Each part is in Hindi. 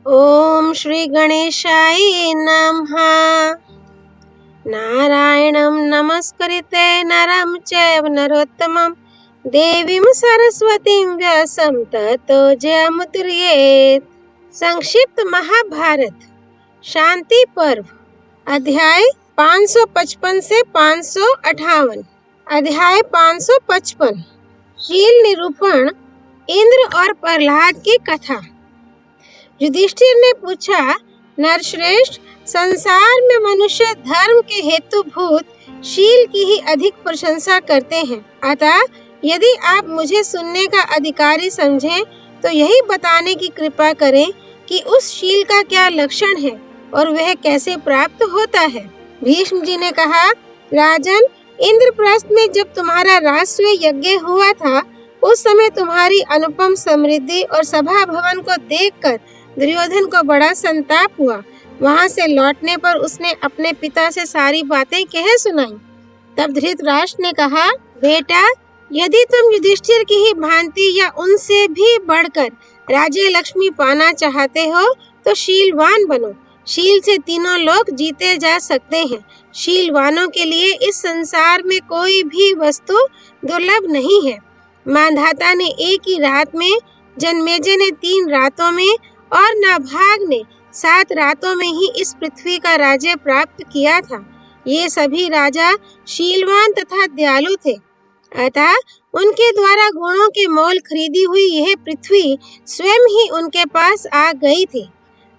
ओम श्री गणेशाय नमः। नारायणं नमस्कृत्य नरं चैव नरोत्तमं देवीं सरस्वतीं व्यासं ततो जयमुदीरयेत्। संक्षिप्त महाभारत शांति पर्व अध्याय 555 से 558। अध्याय 555 शील निरूपण, इंद्र और प्रहलाद की कथा। युधिष्ठिर ने पूछा, नरश्रेष्ठ, संसार में मनुष्य धर्म के हेतुभूत शील की ही अधिक प्रशंसा करते हैं। अतः यदि आप मुझे सुनने का अधिकारी समझें तो यही बताने की कृपा करें कि उस शील का क्या लक्षण है और वह कैसे प्राप्त होता है। भीष्म जी ने कहा, राजन, इंद्रप्रस्थ में जब तुम्हारा राष्ट्रीय यज्ञ हुआ था, उस समय तुम्हारी अनुपम समृद्धि और सभा भवन को देखकर दुर्योधन को बड़ा संताप हुआ। वहां से लौटने पर उसने अपने पिता से सारी बातें कह सुनाई। तब धृतराष्ट्र ने कहा, बेटा, यदि तुम युधिष्ठिर की ही भांति या उनसे भी बढ़कर राज्य लक्ष्मी पाना चाहते हो तो शीलवान बनो। शील से तीनों लोग जीते जा सकते हैं। शीलवानों के लिए इस संसार में कोई भी वस्तु दुर्लभ नहीं है। मांधाता ने एक ही रात में, जन्मेजय ने 3 रातों में और नाभाग ने 7 रातों में ही इस पृथ्वी का राज्य प्राप्त किया था। ये सभी राजा शीलवान तथा दयालु थे। अतः उनके द्वारा गुणों के मोल खरीदी हुई यह पृथ्वी स्वयं ही उनके पास आ गई थी।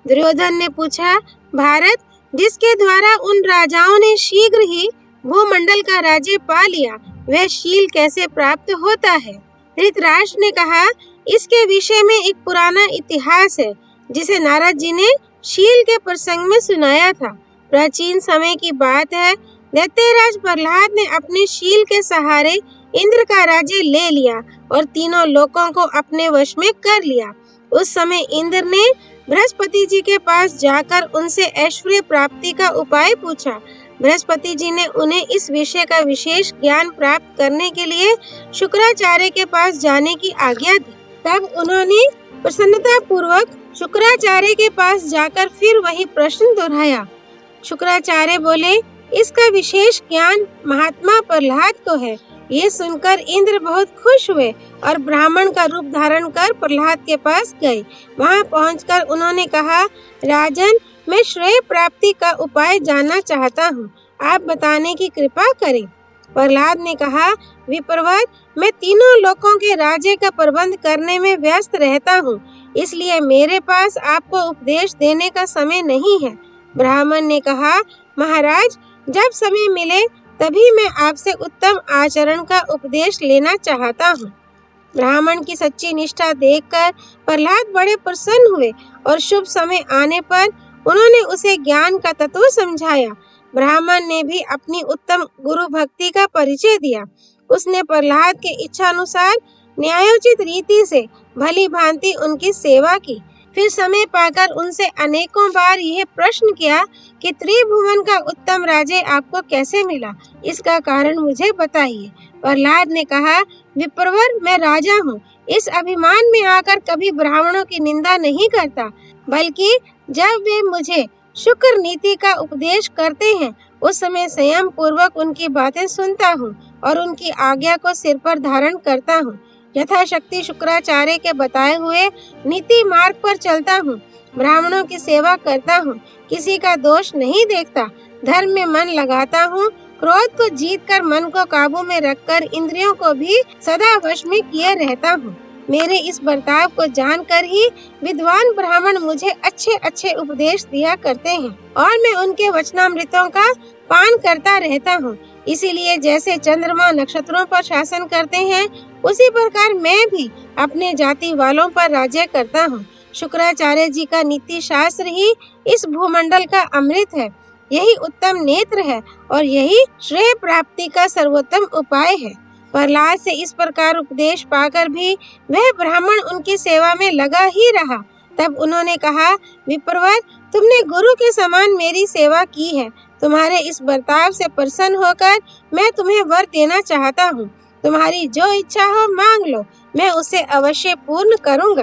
दुर्योधन ने पूछा, भारत, जिसके द्वारा उन राजाओं ने शीघ्र ही भूमंडल का राज्य पा लिया, वह शील कैसे प्राप्त होता है? धृतराष्ट्र ने कहा, इसके विषय में एक पुराना इतिहास है जिसे नारद जी ने शील के प्रसंग में सुनाया था। प्राचीन समय की बात है। दैत्यराज प्रहलाद ने अपने शील के सहारे इंद्र का राज्य ले लिया और तीनों लोकों को अपने वश में कर लिया। उस समय इंद्र ने बृहस्पति जी के पास जाकर उनसे ऐश्वर्य प्राप्ति का उपाय पूछा। बृहस्पति जी ने उन्हें इस विषय का विशेष ज्ञान प्राप्त करने के लिए शुक्राचार्य के पास जाने की आज्ञा दी। तब उन्होंने प्रसन्नता पूर्वक शुक्राचार्य के पास जाकर फिर वही प्रश्न दोहराया। शुक्राचार्य बोले, इसका विशेष ज्ञान महात्मा प्रहलाद को है। ये सुनकर इंद्र बहुत खुश हुए और ब्राह्मण का रूप धारण कर प्रहलाद के पास गए। वहां पहुंचकर उन्होंने कहा, राजन, मैं श्रेय प्राप्ति का उपाय जानना चाहता हूँ। आप बताने की कृपा करें। प्रहलाद ने कहा, विप्रवर, मैं तीनों लोकों के राज्य का प्रबंध करने में व्यस्त रहता हूँ, इसलिए मेरे पास आपको उपदेश देने का समय नहीं है। ब्राह्मण ने कहा, महाराज, जब समय मिले तभी मैं आपसे उत्तम आचरण का उपदेश लेना चाहता हूँ। ब्राह्मण की सच्ची निष्ठा देखकर प्रहलाद बड़े प्रसन्न हुए और शुभ समय आने पर उन्होंने उसे ज्ञान का तत्व समझाया। ब्राह्मण ने भी अपनी उत्तम गुरु भक्ति का परिचय दिया। उसने प्रहलाद के इच्छानुसार न्यायोचित रीति से भली भांति उनकी सेवा की। फिर समय पाकर उनसे अनेकों बार यह प्रश्न किया कि त्रिभुवन का उत्तम राज्य आपको कैसे मिला? इसका कारण मुझे बताइए। प्रहलाद ने कहा, विप्रवर, मैं राजा हूँ। इस अभिमान में आकर कभी ब्राह्मणों की निंदा नहीं करता, बल्कि जब वे मुझे शुक्र नीति का उपदेश करते हैं उस समय संयम पूर्वक उनकी बातें सुनता हूँ और उनकी आज्ञा को सिर पर धारण करता हूँ। यथाशक्ति शुक्राचार्य के बताए हुए नीति मार्ग पर चलता हूँ। ब्राह्मणों की सेवा करता हूँ, किसी का दोष नहीं देखता, धर्म में मन लगाता हूँ, क्रोध को जीतकर मन को काबू में रखकर इंद्रियों को भी सदा वश में किए रहता हूँ। मेरे इस बर्ताव को जानकर ही विद्वान ब्राह्मण मुझे अच्छे अच्छे उपदेश दिया करते हैं और मैं उनके वचनामृतों का पान करता रहता हूँ। इसीलिए जैसे चंद्रमा नक्षत्रों पर शासन करते हैं, उसी प्रकार मैं भी अपने जाति वालों पर राज्य करता हूँ। शुक्राचार्य जी का नीति शास्त्र ही इस भूमंडल का अमृत है। यही उत्तम नेत्र है और यही श्रेय प्राप्ति का सर्वोत्तम उपाय है। प्रहलाद से इस प्रकार उपदेश पाकर भी वह ब्राह्मण उनकी सेवा में लगा ही रहा। तब उन्होंने कहा, विप्रवर, तुमने गुरु के समान मेरी सेवा की है। तुम्हारे इस बर्ताव से प्रसन्न होकर मैं तुम्हें वर देना चाहता हूँ। तुम्हारी जो इच्छा हो मांग लो, मैं उसे अवश्य पूर्ण करूँगा।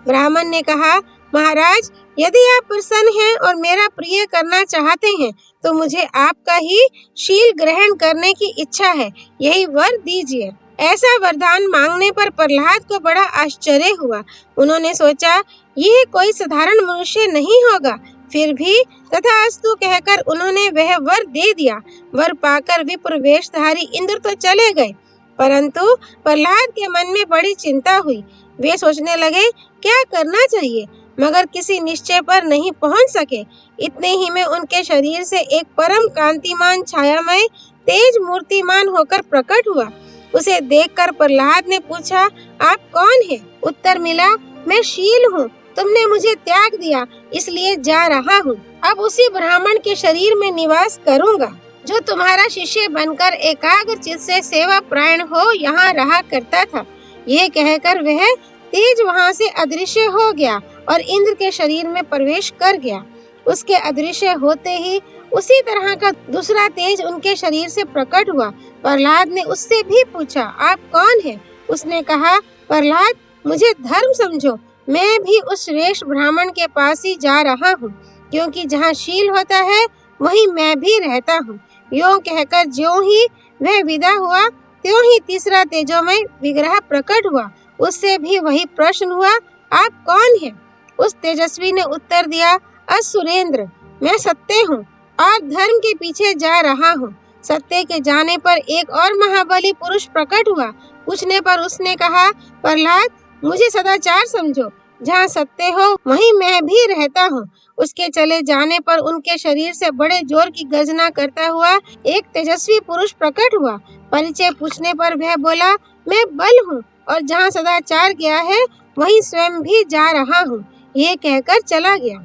ब्राह्मण ने कहा, महाराज, यदि आप प्रसन्न हैं और मेरा प्रिय करना चाहते हैं तो मुझे आपका ही शील ग्रहण करने की इच्छा है, यही वर दीजिए। ऐसा वरदान मांगने पर प्रहलाद को बड़ा आश्चर्य हुआ। उन्होंने सोचा यह कोई साधारण मनुष्य नहीं होगा। फिर भी तथास्तु कहकर उन्होंने वह वर दे दिया। वर पाकर विप्र वेशधारी इंद्र तो चले गए, परंतु प्रहलाद के मन में बड़ी चिंता हुई। वे सोचने लगे क्या करना चाहिए, मगर किसी निश्चय पर नहीं पहुंच सके। इतने ही में उनके शरीर से एक परम कांतिमान छायामय तेज मूर्तिमान होकर प्रकट हुआ। उसे देखकर प्रहलाद ने पूछा, आप कौन हैं? उत्तर मिला, मैं शील हूँ। तुमने मुझे त्याग दिया, इसलिए जा रहा हूँ। अब उसी ब्राह्मण के शरीर में निवास करूँगा जो तुम्हारा शिष्य बनकर एकाग्र चित्त से सेवा प्रायण हो यहाँ रहा करता था। यह कहकर वह तेज वहाँ से अदृश्य हो गया और इंद्र के शरीर में प्रवेश कर गया। उसके अदृश्य होते ही उसी तरह का दूसरा तेज उनके शरीर से प्रकट हुआ। प्रहलाद ने उससे भी पूछा, आप कौन हैं? उसने कहा, प्रहलाद, मुझे धर्म समझो। मैं भी उस श्रेष्ठ ब्राह्मण के पास ही जा रहा हूँ, क्योंकि जहाँ शील होता है वहीं मैं भी रहता हूँ। यूं कहकर ज्यों ही वह विदा हुआ, त्यों ही तीसरा तेजोमय विग्रह प्रकट हुआ। उससे भी वही प्रश्न हुआ, आप कौन हैं? उस तेजस्वी ने उत्तर दिया, असुरेंद्र, मैं सत्य हूँ और धर्म के पीछे जा रहा हूँ। सत्य के जाने पर एक और महाबली पुरुष प्रकट हुआ। पूछने पर उसने कहा, प्रहलाद, मुझे सदाचार समझो। जहाँ सत्य हो वहीं मैं भी रहता हूँ। उसके चले जाने पर उनके शरीर से बड़े जोर की गर्जना करता हुआ एक तेजस्वी पुरुष प्रकट हुआ। परिचय पूछने पर वह बोला, मैं बल हूँ और जहाँ सदाचार गया है वहीं स्वयं भी जा रहा हूँ। ये कहकर चला गया।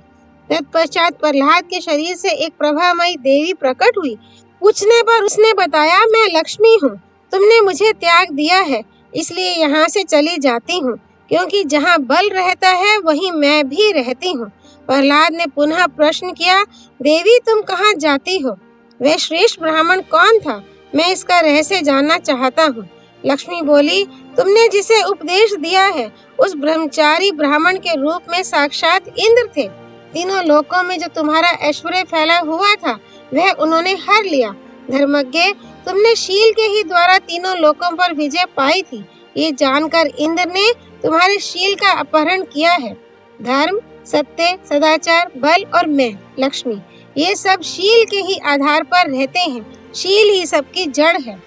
तत्पश्चात प्रहलाद के शरीर से एक प्रभामयी देवी प्रकट हुई। पूछने पर उसने बताया, मैं लक्ष्मी हूँ। तुमने मुझे त्याग दिया है, इसलिए यहाँ से चली जाती हूँ, क्योंकि जहाँ बल रहता है वहीं मैं भी रहती हूँ। प्रहलाद ने पुनः प्रश्न किया, देवी, तुम कहाँ जाती हो? वह श्रेष्ठ ब्राह्मण कौन था? मैं इसका रहस्य जानना चाहता हूँ। लक्ष्मी बोली, तुमने जिसे उपदेश दिया है उस ब्रह्मचारी ब्राह्मण के रूप में साक्षात इंद्र थे। तीनों लोकों में जो तुम्हारा ऐश्वर्य फैला हुआ था वह उन्होंने हर लिया। धर्मज्ञ, तुमने शील के ही द्वारा तीनों लोकों पर विजय पाई थी। ये जानकर इंद्र ने तुम्हारे शील का अपहरण किया है। धर्म, सत्य, सदाचार, बल और मैं, लक्ष्मी, ये सब शील के ही आधार पर रहते हैं। शील ही सबकी जड़ है।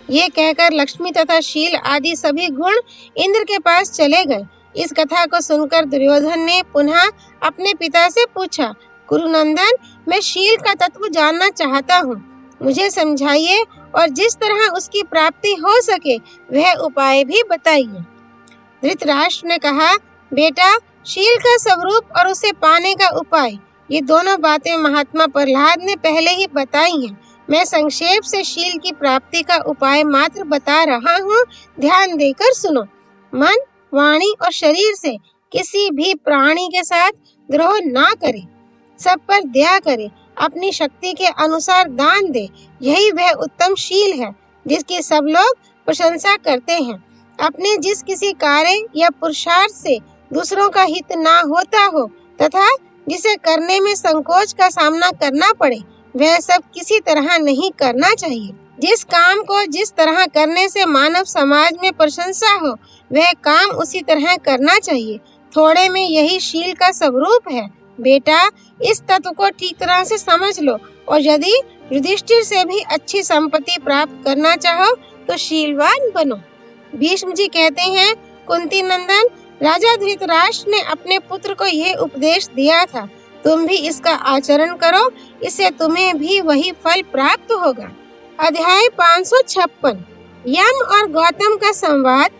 ये कहकर लक्ष्मी तथा शील आदि सभी गुण इंद्र के पास चले गए। इस कथा को सुनकर दुर्योधन ने पुनः अपने पिता से पूछा, कुरुनंदन, मैं शील का तत्व जानना चाहता हूँ, मुझे समझाइए और जिस तरह उसकी प्राप्ति हो सके वह उपाय भी बताइए। धृतराष्ट्र ने कहा, बेटा, शील का स्वरूप और उसे पाने का उपाय, ये दोनों बातें महात्मा प्रहलाद ने पहले ही बताई हैं। मैं संक्षेप से शील की प्राप्ति का उपाय मात्र बता रहा हूँ, ध्यान देकर सुनो। मन, वाणी और शरीर से किसी भी प्राणी के साथ द्रोह ना करे, सब पर दया करे, अपनी शक्ति के अनुसार दान दे। यही वह उत्तम शील है जिसकी सब लोग प्रशंसा करते हैं। अपने जिस किसी कार्य या पुरुषार्थ से दूसरों का हित ना होता हो तथा जिसे करने में संकोच का सामना करना पड़े, वह सब किसी तरह नहीं करना चाहिए। जिस काम को जिस तरह करने से मानव समाज में प्रशंसा हो वह काम उसी तरह करना चाहिए। थोड़े में यही शील का स्वरूप है। बेटा, इस तत्व को ठीक तरह से समझ लो और यदि युधिष्ठिर से भी अच्छी संपत्ति प्राप्त करना चाहो तो शीलवान बनो। भीष्म जी कहते हैं, कुंती नंदन, राजा धृतराष्ट्र ने अपने पुत्र को यह उपदेश दिया था, तुम भी इसका आचरण करो, इससे तुम्हें भी वही फल प्राप्त होगा। अध्याय 556 यम और गौतम का संवाद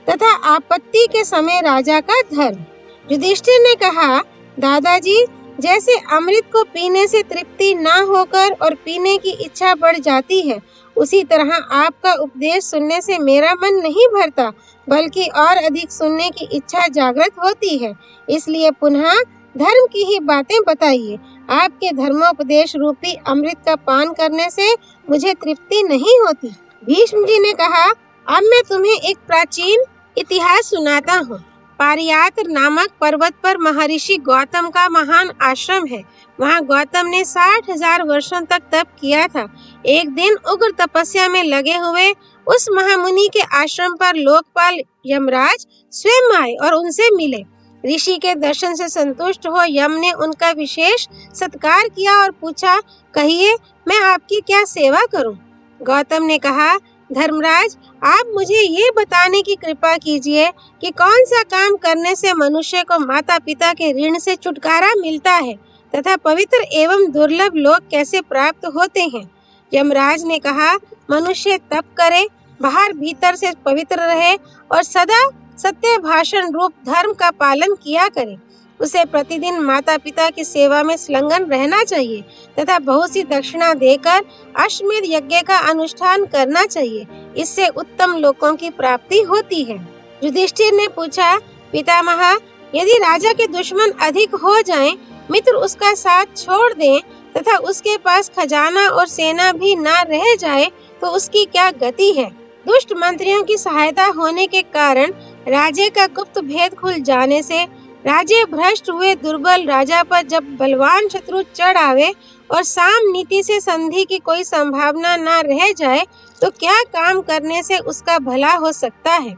तथा आपत्ति के समय राजा का धर्म। युधिष्ठिर ने कहा, दादाजी, जैसे अमृत को पीने से तृप्ति ना होकर और पीने की इच्छा बढ़ जाती है, उसी तरह आपका उपदेश सुनने से मेरा मन नहीं भरता, बल्कि और अधिक सुनने की इच्छा जागृत होती है। इसलिए पुनः धर्म की ही बातें बताइए। आपके धर्मोपदेश रूपी अमृत का पान करने से मुझे तृप्ति नहीं होती। भीष्म जी ने कहा, अब मैं तुम्हें एक प्राचीन इतिहास सुनाता हूँ। पारियात्र नामक पर्वत पर महर्षि गौतम का महान आश्रम है। वहाँ गौतम ने 60,000 वर्षों तक तप किया था। एक दिन उग्र तपस्या में लगे हुए उस महामुनि के आश्रम पर लोकपाल यमराज स्वयं आए और उनसे मिले। ऋषि के दर्शन से संतुष्ट हो यम ने उनका विशेष सत्कार किया और पूछा, कहिए मैं आपकी क्या सेवा करूं? गौतम ने कहा, धर्मराज, आप मुझे ये बताने की कृपा कीजिए कि कौन सा काम करने से मनुष्य को माता पिता के ऋण से छुटकारा मिलता है तथा पवित्र एवं दुर्लभ लोक कैसे प्राप्त होते हैं। यमराज ने कहा, मनुष्य तप करे, बाहर भीतर से पवित्र रहे और सदा सत्य भाषण रूप धर्म का पालन किया करे। उसे प्रतिदिन माता पिता की सेवा में संलग्न रहना चाहिए तथा बहुत सी दक्षिणा देकर अश्वमेध यज्ञ का अनुष्ठान करना चाहिए। इससे उत्तम लोकों की प्राप्ति होती है। युधिष्ठिर ने पूछा, पितामह, यदि राजा के दुश्मन अधिक हो जाएं, मित्र उसका साथ छोड़ दें तथा उसके पास खजाना और सेना भी न रह जाए तो उसकी क्या गति है? दुष्ट मंत्रियों की सहायता होने के कारण राजे का गुप्त भेद खुल जाने से राजे भ्रष्ट हुए दुर्बल राजा पर जब बलवान शत्रु चढ़ आवे और साम नीति से संधि की कोई संभावना न रह जाए तो क्या काम करने से उसका भला हो सकता है?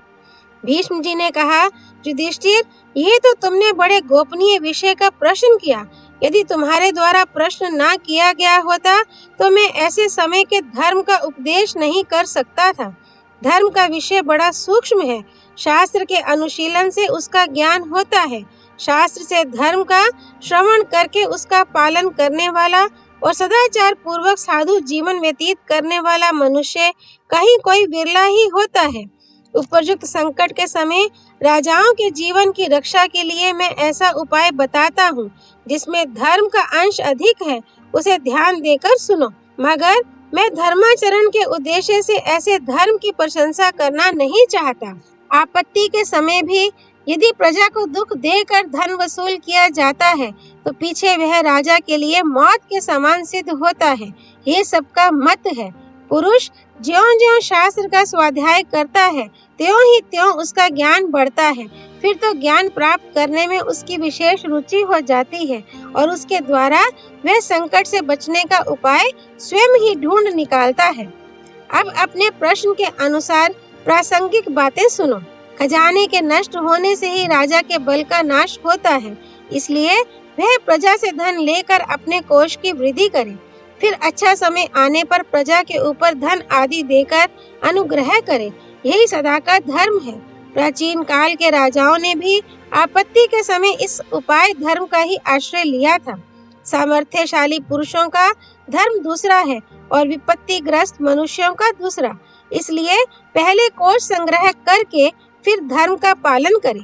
भीष्म जी ने कहा, युधिष्ठिर, ये तो तुमने बड़े गोपनीय विषय का प्रश्न किया। यदि तुम्हारे द्वारा प्रश्न ना किया गया होता तो मैं ऐसे समय के धर्म का उपदेश नहीं कर सकता था। धर्म का विषय बड़ा सूक्ष्म है। शास्त्र के अनुशीलन से उसका ज्ञान होता है। शास्त्र से धर्म का श्रवण करके उसका पालन करने वाला और सदाचार पूर्वक साधु जीवन व्यतीत करने वाला मनुष्य कहीं कोई विरला ही होता है। उपयुक्त संकट के समय राजाओं के जीवन की रक्षा के लिए मैं ऐसा उपाय बताता हूँ जिसमें धर्म का अंश अधिक है, उसे ध्यान देकर सुनो। मगर मैं धर्माचरण के उद्देश्य से ऐसे धर्म की प्रशंसा करना नहीं चाहता। आपत्ति के समय भी यदि प्रजा को दुख देकर धन वसूल किया जाता है तो पीछे वह राजा के लिए मौत के समान सिद्ध होता है। ये सबका मत है। पुरुष ज्यों-ज्यों शास्त्र का स्वाध्याय करता है त्यों ही त्यों उसका ज्ञान बढ़ता है। फिर तो ज्ञान प्राप्त करने में उसकी विशेष रुचि हो जाती है और उसके द्वारा वह संकट से बचने का उपाय स्वयं ही ढूंढ निकालता है। अब अपने प्रश्न के अनुसार प्रासंगिक बातें सुनो। खजाने के नष्ट होने से ही राजा के बल का नाश होता है, इसलिए वह प्रजा से धन लेकर अपने कोष की वृद्धि करे। फिर अच्छा समय आने पर प्रजा के ऊपर धन आदि देकर अनुग्रह करे। यही सदा का धर्म है। प्राचीन काल के राजाओं ने भी आपत्ति के समय इस उपाय धर्म का ही आश्रय लिया था। सामर्थ्यशाली पुरुषों का धर्म दूसरा है और विपत्तिग्रस्त मनुष्यों का दूसरा। इसलिए पहले कोष संग्रह करके फिर धर्म का पालन करे।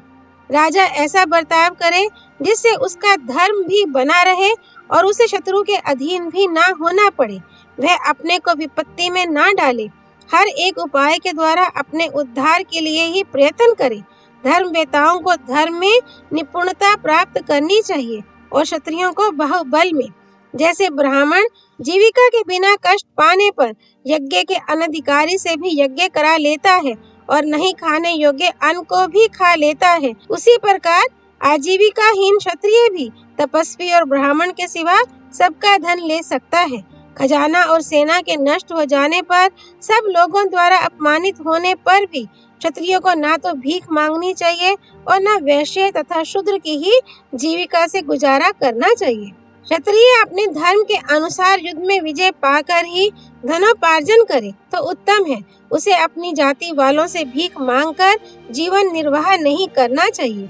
राजा ऐसा बर्ताव करे जिससे उसका धर्म भी बना रहे और उसे शत्रु के अधीन भी ना होना पड़े। वह अपने को विपत्ति में ना डाले। हर एक उपाय के द्वारा अपने उद्धार के लिए ही प्रयत्न करे। धर्मवेताओं को धर्म में निपुणता प्राप्त करनी चाहिए और क्षत्रियों को बाहुबल में। जैसे ब्राह्मण जीविका के बिना कष्ट पाने पर यज्ञ के अनधिकारी से भी यज्ञ करा लेता है और नहीं खाने योग्य अन्न को भी खा लेता है, उसी प्रकार आजीविकाहीन क्षत्रिय भी तपस्वी और ब्राह्मण के सिवा सबका धन ले सकता है। खजाना और सेना के नष्ट हो जाने पर सब लोगों द्वारा अपमानित होने पर भी क्षत्रियों को ना तो भीख मांगनी चाहिए और न वैश्य तथा शूद्र की ही जीविका से गुजारा करना चाहिए। क्षत्रिय अपने धर्म के अनुसार युद्ध में विजय पाकर ही धनोपार्जन करे तो उत्तम है। उसे अपनी जाति वालों से भीख मांगकर जीवन निर्वाह नहीं करना चाहिए।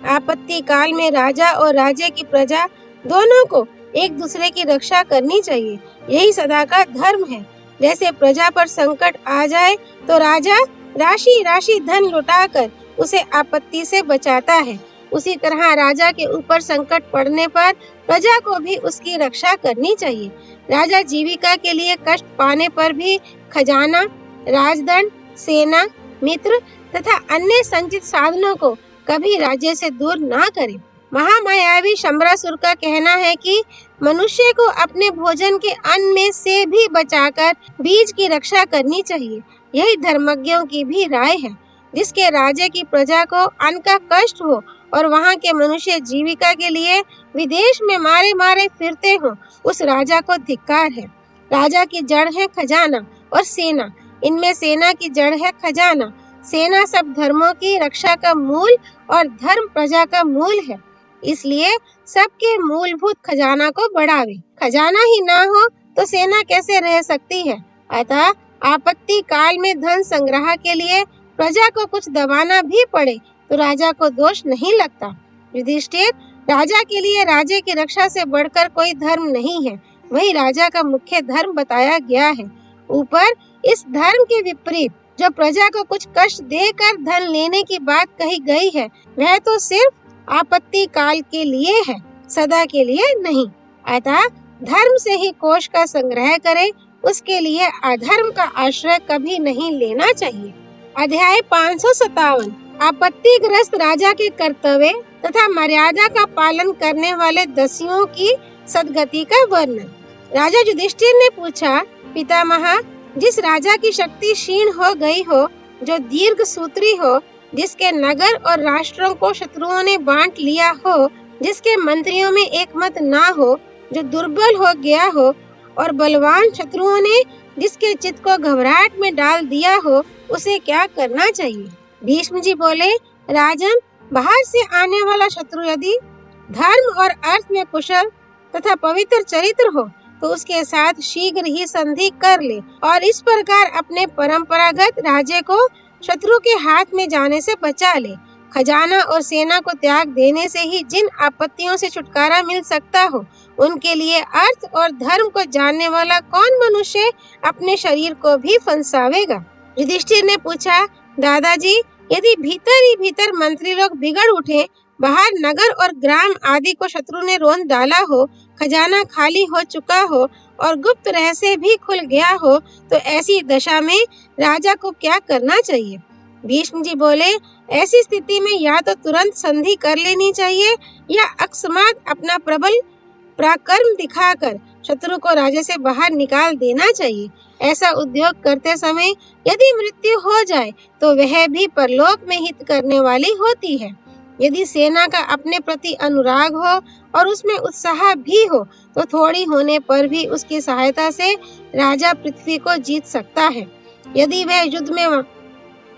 आपत्ति काल में राजा और राज्य की प्रजा दोनों को एक दूसरे की रक्षा करनी चाहिए। यही सदा का धर्म है। जैसे प्रजा पर संकट आ जाए तो राजा राशि राशि धन लुटाकर उसे आपत्ति से बचाता है, उसी तरह राजा के ऊपर संकट पड़ने पर प्रजा को भी उसकी रक्षा करनी चाहिए। राजा जीविका के लिए कष्ट पाने पर भी खजाना, राजदंड, सेना, मित्र तथा अन्य संचित साधनों को कभी राज्य से दूर ना करे। महामायावी शंबरासुर का कहना है कि मनुष्य को अपने भोजन के अन्न में से भी बचाकर बीज की रक्षा करनी चाहिए। यही धर्मज्ञों की भी राय है। जिसके राज्य की प्रजा को अन्न का कष्ट हो और वहाँ के मनुष्य जीविका के लिए विदेश में मारे मारे फिरते हो, उस राजा को धिक्कार है। राजा की जड़ है खजाना और सेना। इनमें सेना की जड़ है खजाना। सेना सब धर्मों की रक्षा का मूल और धर्म प्रजा का मूल है। इसलिए सबके मूलभूत खजाना को बढ़ावे। खजाना ही ना हो तो सेना कैसे रह सकती है। अतः आपत्ति काल में धन संग्रह के लिए प्रजा को कुछ दबाना भी पड़े तो राजा को दोष नहीं लगता। युधिष्ठिर, राजा के लिए राज्य की रक्षा से बढ़कर कोई धर्म नहीं है। वही राजा का मुख्य धर्म बताया गया है। ऊपर इस धर्म के विपरीत जो प्रजा को कुछ कष्ट देकर धन लेने की बात कही गई है, वह तो सिर्फ आपत्ति काल के लिए है, सदा के लिए नहीं। अतः धर्म से ही कोष का संग्रह करे, उसके लिए अधर्म का आश्रय कभी नहीं लेना चाहिए। अध्याय 557 आपत्तिग्रस्त राजा के कर्तव्य तथा मर्यादा का पालन करने वाले दस्युओं की सद्गति का वर्णन। राजा युधिष्ठिर ने पूछा, पितामह, जिस राजा की शक्ति क्षीण हो गई हो, जो दीर्घ सूत्री हो, जिसके नगर और राष्ट्रों को शत्रुओं ने बांट लिया हो, जिसके मंत्रियों में एक मत ना हो, जो दुर्बल हो गया हो और बलवान शत्रुओं ने जिसके चित्त को घबराहट में डाल दिया हो, उसे क्या करना चाहिए। भीष्म जी बोले, राजन, बाहर से आने वाला शत्रु यदि धर्म और अर्थ में कुशल तथा पवित्र चरित्र हो तो उसके साथ शीघ्र ही संधि कर ले और इस प्रकार अपने परंपरागत राज्य को शत्रु के हाथ में जाने से बचा ले। खजाना और सेना को त्याग देने से ही जिन आपत्तियों से छुटकारा मिल सकता हो, उनके लिए अर्थ और धर्म को जानने वाला कौन मनुष्य अपने शरीर को भी फंसावेगा। युधिष्ठिर ने पूछा, दादाजी, यदि भीतर ही भीतर मंत्री लोग बिगड़ उठे, बाहर नगर और ग्राम आदि को शत्रु ने रोंद डाला हो, खजाना खाली हो चुका हो और गुप्त रहस्य भी खुल गया हो, तो ऐसी दशा में राजा को क्या करना चाहिए। भीष्म जी बोले, ऐसी स्थिति में या तो तुरंत संधि कर लेनी चाहिए या अकस्मात अपना प्रबल पराक्रम दिखाकर शत्रु को राज्य से बाहर निकाल देना चाहिए। ऐसा उद्योग करते समय यदि मृत्यु हो जाए तो वह भी परलोक में हित करने वाली होती है। यदि सेना का अपने प्रति अनुराग हो और उसमें उत्साह भी हो तो थोड़ी होने पर भी उसकी सहायता से राजा पृथ्वी को जीत सकता है। यदि वह युद्ध में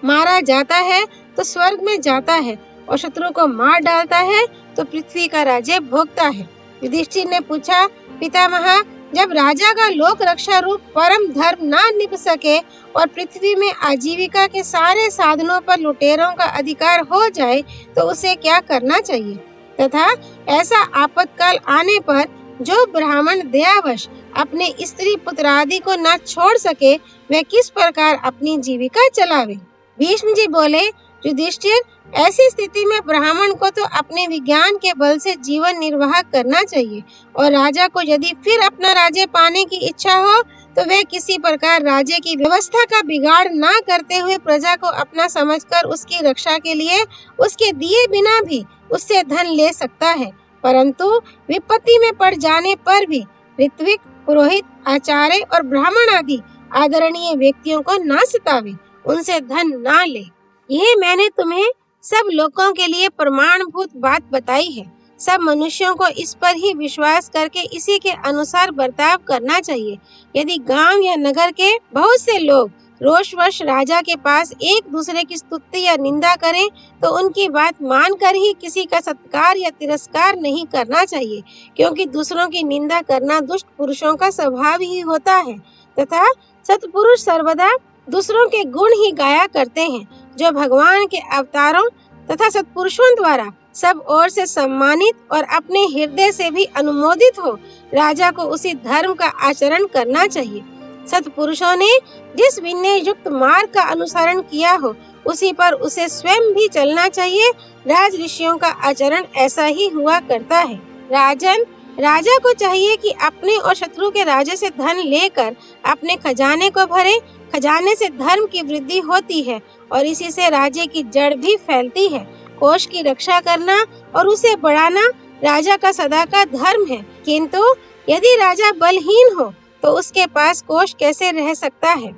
मारा जाता है तो स्वर्ग में जाता है और शत्रु को मार डालता है तो पृथ्वी का राज्य भोगता है। युधिष्ठिर ने पूछा, पितामह, जब राजा का लोक रक्षा रूप परम धर्म ना निभ सके और पृथ्वी में आजीविका के सारे साधनों पर लुटेरों का अधिकार हो जाए तो उसे क्या करना चाहिए, तथा ऐसा आपत्काल आने पर जो ब्राह्मण दयावश अपने स्त्री पुत्र आदि को न छोड़ सके, वह किस प्रकार अपनी जीविका चलावे। भीष्म जी बोले, युधिष्ठिर, ऐसी स्थिति में ब्राह्मण को तो अपने विज्ञान के बल से जीवन निर्वाह करना चाहिए और राजा को यदि फिर अपना राज्य पाने की इच्छा हो तो वह किसी प्रकार राज्य की व्यवस्था का बिगाड़ ना करते हुए प्रजा को अपना समझकर उसकी रक्षा के लिए उसके दिए बिना भी उससे धन ले सकता है, परंतु विपत्ति में पड़ जाने पर भी ऋत्विक, पुरोहित, आचार्य और ब्राह्मण आदि आदरणीय व्यक्तियों को ना सतावे, उनसे धन ना ले। यह मैंने तुम्हें सब लोगों के लिए प्रमाणभूत बात बताई है। सब मनुष्यों को इस पर ही विश्वास करके इसी के अनुसार बर्ताव करना चाहिए। यदि गांव या नगर के बहुत से लोग रोषवश राजा के पास एक दूसरे की स्तुति या निंदा करें तो उनकी बात मानकर ही किसी का सत्कार या तिरस्कार नहीं करना चाहिए, क्योंकि दूसरों की निंदा करना दुष्ट पुरुषों का स्वभाव ही होता है तथा सत्पुरुष सर्वदा दूसरों के गुण ही गाया करते हैं, जो भगवान के अवतारों तथा सत्पुरुषों द्वारा सब ओर से सम्मानित और अपने हृदय से भी अनुमोदित हो। राजा को उसी धर्म का आचरण करना चाहिए। सत्पुरुषों ने जिस विनय युक्त मार्ग का अनुसरण किया हो उसी पर उसे स्वयं भी चलना चाहिए। राज ऋषियों का आचरण ऐसा ही हुआ करता है। राजन, राजा को चाहिए कि अपने और शत्रु के राज्य से धन लेकर अपने खजाने को भरे। खजाने से धर्म की वृद्धि होती है और इसी से राज्य की जड़ भी फैलती है। कोष की रक्षा करना और उसे बढ़ाना राजा का सदा का धर्म है, किंतु यदि राजा बलहीन हो तो उसके पास कोष कैसे रह सकता है।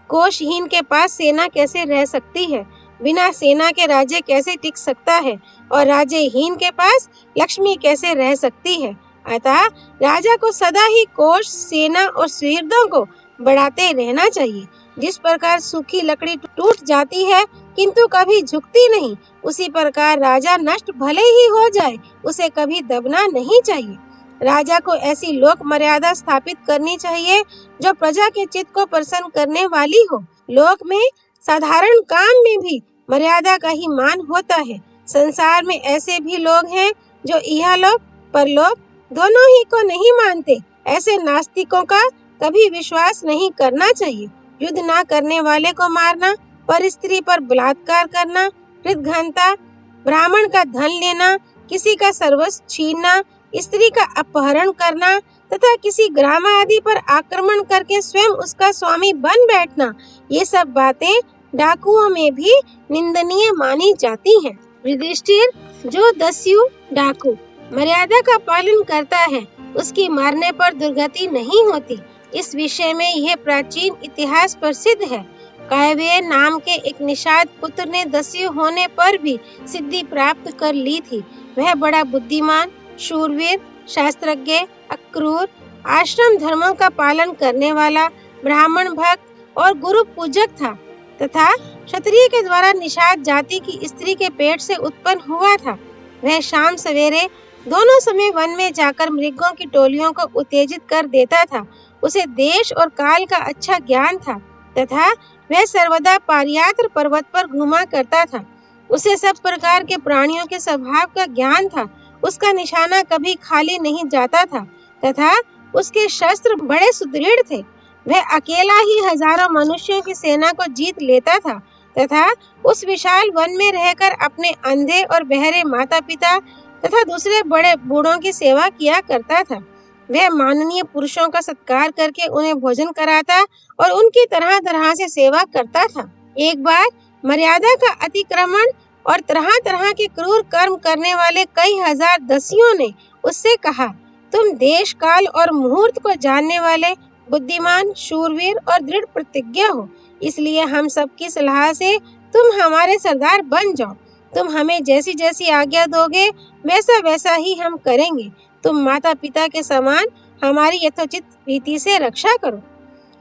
कोषहीन के पास सेना कैसे रह सकती है। बिना सेना के राज्य कैसे टिक सकता है और राज्यहीन के पास लक्ष्मी कैसे रह सकती है। अतः राजा को सदा ही कोष, सेना और सुहृदों को बढ़ाते रहना चाहिए। जिस प्रकार सूखी लकड़ी टूट जाती है किंतु कभी झुकती नहीं, उसी प्रकार राजा नष्ट भले ही हो जाए, उसे कभी दबना नहीं चाहिए। राजा को ऐसी लोक मर्यादा स्थापित करनी चाहिए जो प्रजा के चित्त को प्रसन्न करने वाली हो। लोक में साधारण काम में भी मर्यादा का ही मान होता है। संसार में ऐसे भी लोग हैं जो इहलोक परलोक दोनों ही को नहीं मानते। ऐसे नास्तिकों का कभी विश्वास नहीं करना चाहिए। युद्ध ना करने वाले को मारना, पर स्त्री पर बलात्कार करना, हृदघनता, ब्राह्मण का धन लेना, किसी का सर्वस्व छीनना, स्त्री का अपहरण करना तथा किसी ग्राम आदि पर आक्रमण करके स्वयं उसका स्वामी बन बैठना, ये सब बातें डाकुओं में भी निंदनीय मानी जाती हैं। युधिष्ठिर, जो दस्यु डाकू मर्यादा का पालन करता है, उसकी मारने पर दुर्गति नहीं होती। इस विषय में यह प्राचीन इतिहास प्रसिद्ध है। कायवेय नाम के एक निषाद पुत्र ने दस्यु होने पर भी सिद्धि प्राप्त कर ली थी। वह बड़ा बुद्धिमान, शूरवीर, शास्त्रज्ञ, अक्रूर, आश्रम धर्मों का पालन करने वाला, ब्राह्मण भक्त और गुरु पूजक था तथा क्षत्रिय के द्वारा निषाद जाति की स्त्री के पेट से उत्पन्न हुआ था। वह शाम सवेरे दोनों समय वन में जाकर मृगों की टोलियों को उत्तेजित कर देता था। उसे देश और काल का अच्छा ज्ञान था तथा वह सर्वदा पारियात्र पर्वत पर घूमा करता था। उसे सब प्रकार के प्राणियों के स्वभाव का ज्ञान था। उसका निशाना कभी खाली नहीं जाता था तथा उसके शस्त्र बड़े सुदृढ़ थे। वह अकेला ही हजारों मनुष्यों की सेना को जीत लेता था तथा उस विशाल वन में रहकर अपने अंधे और बहरे माता पिता तथा दूसरे बड़े बूढ़ों की सेवा किया करता था। वह माननीय पुरुषों का सत्कार करके उन्हें भोजन कराता और उनकी तरह तरह से सेवा करता था। एक बार मर्यादा का अतिक्रमण और तरह तरह के क्रूर कर्म करने वाले कई हजार दस्युओं ने उससे कहा, तुम देश काल और मुहूर्त को जानने वाले बुद्धिमान, शूरवीर और दृढ़ प्रतिज्ञ हो, इसलिए हम सबकी सलाह से तुम हमारे सरदार बन जाओ। तुम हमें जैसी जैसी आज्ञा दोगे वैसा वैसा ही हम करेंगे। तुम माता पिता के समान हमारी यथोचित रीति से रक्षा करो।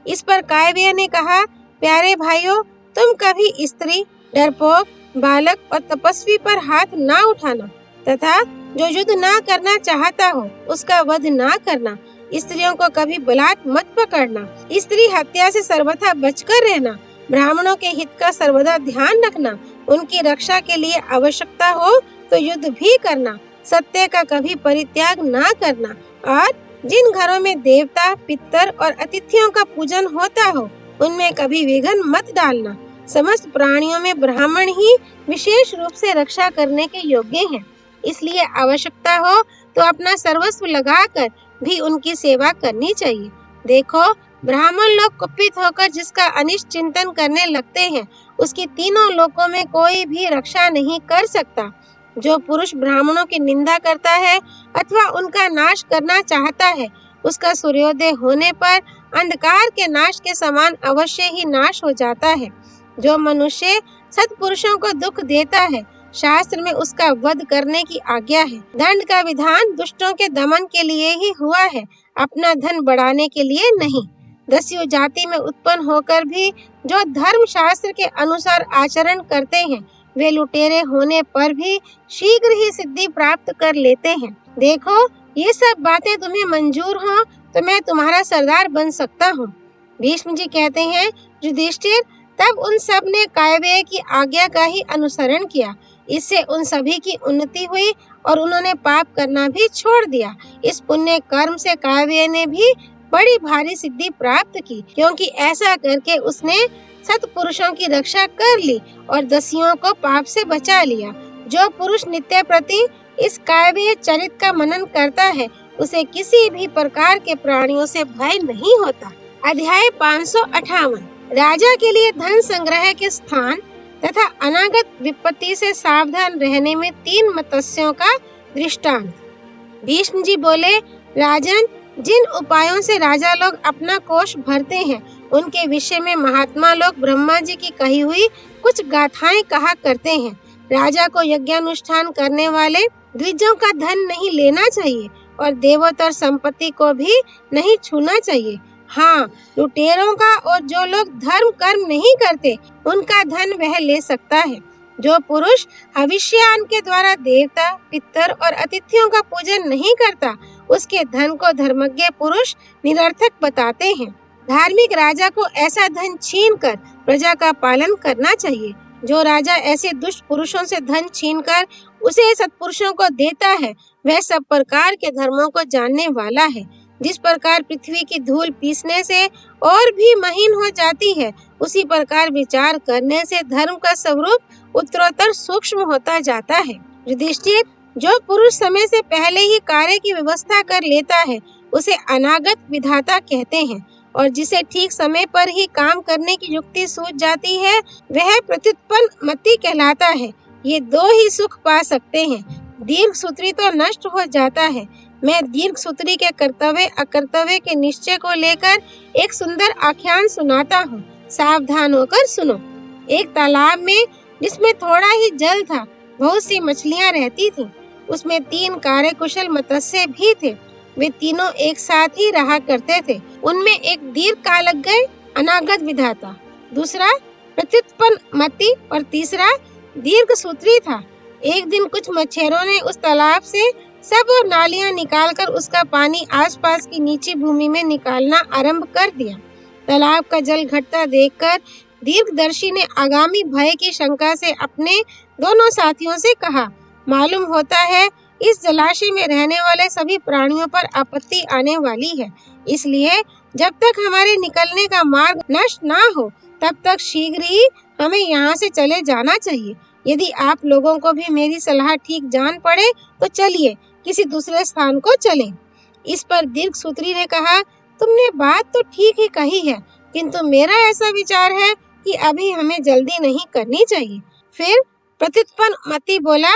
इस पर कायवेय ने कहा, प्यारे भाइयों, तुम कभी स्त्री, डरपोक, बालक और तपस्वी पर हाथ ना उठाना तथा जो युद्ध ना करना चाहता हो उसका वध ना करना। स्त्रियों को कभी बलात् मत पकड़ना। स्त्री हत्या से सर्वथा बचकर रहना। ब्राह्मणों के हित का सर्वदा ध्यान रखना। उनकी रक्षा के लिए आवश्यकता हो तो युद्ध भी करना। सत्य का कभी परित्याग ना करना और जिन घरों में देवता, पितर और अतिथियों का पूजन होता हो उनमें कभी विघ्न मत डालना। समस्त प्राणियों में ब्राह्मण ही विशेष रूप से रक्षा करने के योग्य हैं, इसलिए आवश्यकता हो तो अपना सर्वस्व लगाकर भी उनकी सेवा करनी चाहिए। देखो, ब्राह्मण लोग कुपित होकर जिसका अनिष्ट चिंतन करने लगते हैं, उसकी तीनों लोकों में कोई भी रक्षा नहीं कर सकता। जो पुरुष ब्राह्मणों की निंदा करता है अथवा उनका नाश करना चाहता है, उसका सूर्योदय होने पर अंधकार के नाश के समान अवश्य ही नाश हो जाता है। जो मनुष्य सत्पुरुषों को दुख देता है, शास्त्र में उसका वध करने की आज्ञा है। दंड का विधान दुष्टों के दमन के लिए ही हुआ है, अपना धन बढ़ाने के लिए नहीं। दस्यु जाति में उत्पन्न होकर भी जो धर्म शास्त्र के अनुसार आचरण करते हैं, वे लुटेरे होने पर भी शीघ्र ही सिद्धि प्राप्त कर लेते हैं। देखो, ये सब बातें तुम्हें मंजूर हो तो मैं तुम्हारा सरदार बन सकता हूँ। भीष्म जी कहते हैं, युधिष्ठिर, तब उन सब ने कायवेय की आज्ञा का ही अनुसरण किया। इससे उन सभी की उन्नति हुई और उन्होंने पाप करना भी छोड़ दिया। इस पुण्य कर्म से कायवेय ने भी बड़ी भारी सिद्धि प्राप्त की, क्योंकि ऐसा करके उसने सत्पुरुषों की रक्षा कर ली और दस्युओं को पाप से बचा लिया। जो पुरुष नित्य प्रति इस कायवेय चरित का मनन करता है, उसे किसी भी प्रकार के प्राणियों से भय नहीं होता। अध्याय 558 राजा के लिए धन संग्रह के स्थान तथा अनागत विपत्ति से सावधान रहने में 3 मत्स्यों का दृष्टांत। भीष्म जी बोले, राजन, जिन उपायों से राजा लोग अपना कोष भरते हैं उनके विषय में महात्मा लोग ब्रह्मा जी की कही हुई कुछ गाथाएं कहा करते हैं। राजा को यज्ञानुष्ठान करने वाले द्विजों का धन नहीं लेना चाहिए और देवोत्तर संपत्ति को भी नहीं छूना चाहिए। हाँ, लुटेरों का और जो लोग धर्म कर्म नहीं करते उनका धन वह ले सकता है। जो पुरुष हविष्यान के द्वारा देवता, पितर और अतिथियों का पूजन नहीं करता, उसके धन को धर्मज्ञ पुरुष निरर्थक बताते हैं। धार्मिक राजा को ऐसा धन छीनकर प्रजा का पालन करना चाहिए। जो राजा ऐसे दुष्ट पुरुषों से धन छीनकर उसे सत्पुरुषों को देता है, वह सब प्रकार के धर्मों को जानने वाला है। जिस प्रकार पृथ्वी की धूल पीसने से और भी महीन हो जाती है, उसी प्रकार विचार करने से धर्म का स्वरूप उत्तरोत्तर सूक्ष्म होता जाता है। युधिष्ठिर, जो पुरुष समय से पहले ही कार्य की व्यवस्था कर लेता है, उसे अनागत विधाता कहते हैं, और जिसे ठीक समय पर ही काम करने की युक्ति सूझ जाती है, वह प्रत्युत्पन्न मति कहलाता है। ये दो ही सुख पा सकते हैं। दीर्घ सूत्री तो नष्ट हो जाता है। मैं दीर्घ सूत्री के कर्तव्य अकर्तव्य के निश्चय को लेकर एक सुंदर आख्यान सुनाता हूँ, सावधान होकर सुनो। एक तालाब में, जिसमें थोड़ा ही जल था, बहुत सी मछलियाँ रहती थीं। उसमें 3 कार्यकुशल मत्स्य भी थे। वे तीनों एक साथ ही रहा करते थे। उनमें एक दीर्घकालज्ञ अनागत विधाता, दूसरा प्रत्युत्पन्न मति और तीसरा दीर्घ सूत्री था। एक दिन कुछ मच्छरों ने उस तालाब से सब और नालियां निकालकर उसका पानी आसपास की नीची भूमि में निकालना आरंभ कर दिया। तालाब का जल घटता देखकर दीर्घदर्शी ने आगामी भय की शंका से अपने दोनों साथियों से कहा, मालूम होता है इस जलाशय में रहने वाले सभी प्राणियों पर आपत्ति आने वाली है, इसलिए जब तक हमारे निकलने का मार्ग नष्ट ना हो, तब तक शीघ्र ही हमें यहाँ से चले जाना चाहिए। यदि आप लोगों को भी मेरी सलाह ठीक जान पड़े तो चलिए किसी दूसरे स्थान को चलें। इस पर दीर्घसूत्री ने कहा, तुमने बात तो ठीक ही कही है, किंतु मेरा ऐसा विचार है कि अभी हमें जल्दी नहीं करनी चाहिए। फिर प्रत्युत्पन्न मति बोला,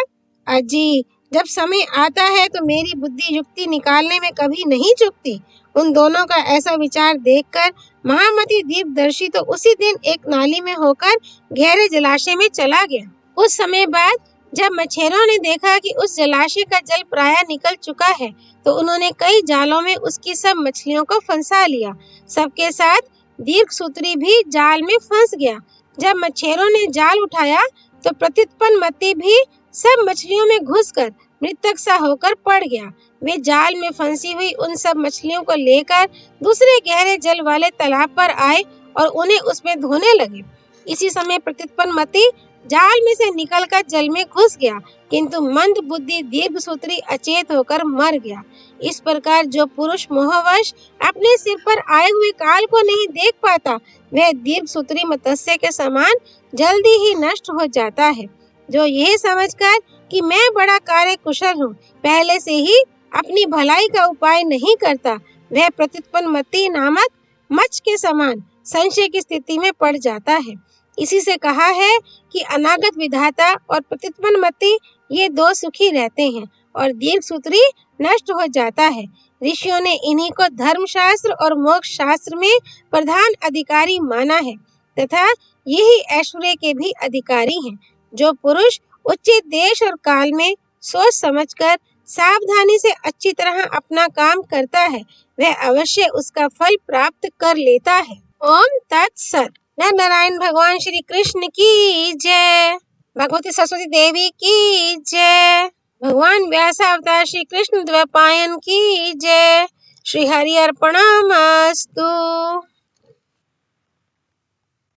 अजी, जब समय आता है तो मेरी बुद्धि युक्ति निकालने में कभी नहीं चूकती। उन दोनों का ऐसा विचार देखकर महामति दीर्घदर्शी तो उसी दिन एक नाली में होकर गहरे जलाशय में चला गया। कुछ समय बाद जब मछेरों ने देखा कि उस जलाशय का जल प्रायः निकल चुका है, तो उन्होंने कई जालों में उसकी सब मछलियों को फंसा लिया। सबके साथ दीर्घसूत्री भी जाल में फंस गया। जब मछेरों ने जाल उठाया तो प्रत्युत्पन्न मति भी सब मछलियों में घुसकर मृतक सा होकर पड़ गया। वे जाल में फंसी हुई उन सब मछलियों को लेकर दूसरे गहरे जल वाले तालाब पर आए और उन्हें उसमें धोने लगे। इसी समय प्रत्युत्पन्न मति जाल में से निकलकर जल में घुस गया, किंतु मंद बुद्धि दीर्घसूत्री अचेत होकर मर गया। इस प्रकार जो पुरुष मोहवश अपने सिर पर आए हुए काल को नहीं देख पाता, वह दीर्घसूत्री मत्स्य के समान जल्दी ही नष्ट हो जाता है। जो यह समझकर कि मैं बड़ा कार्य कुशल हूँ, पहले से ही अपनी भलाई का उपाय नहीं करता, वह प्रत्युत्पन्न मति नामक मच्छ के समान संशय की स्थिति में पड़ जाता है। इसी से कहा है कि अनागत विधाता और प्रत्युत्पन्न मति ये दो सुखी रहते हैं और दीर्घसूत्री नष्ट हो जाता है। ऋषियों ने इन्हीं को धर्मशास्त्र और मोक्ष शास्त्र में प्रधान अधिकारी माना है तथा यही ऐश्वर्य के भी अधिकारी हैं। जो पुरुष उचित देश और काल में सोच समझकर सावधानी से अच्छी तरह अपना काम करता है, वह अवश्य उसका फल प्राप्त कर लेता है। ओम तत्सत। नर नारायण भगवान श्री कृष्ण की जय। भगवती सरस्वती देवी की जय। भगवान व्यास अवतार श्री कृष्ण द्वैपायन की जय। श्री हरि अर्पणमस्तु।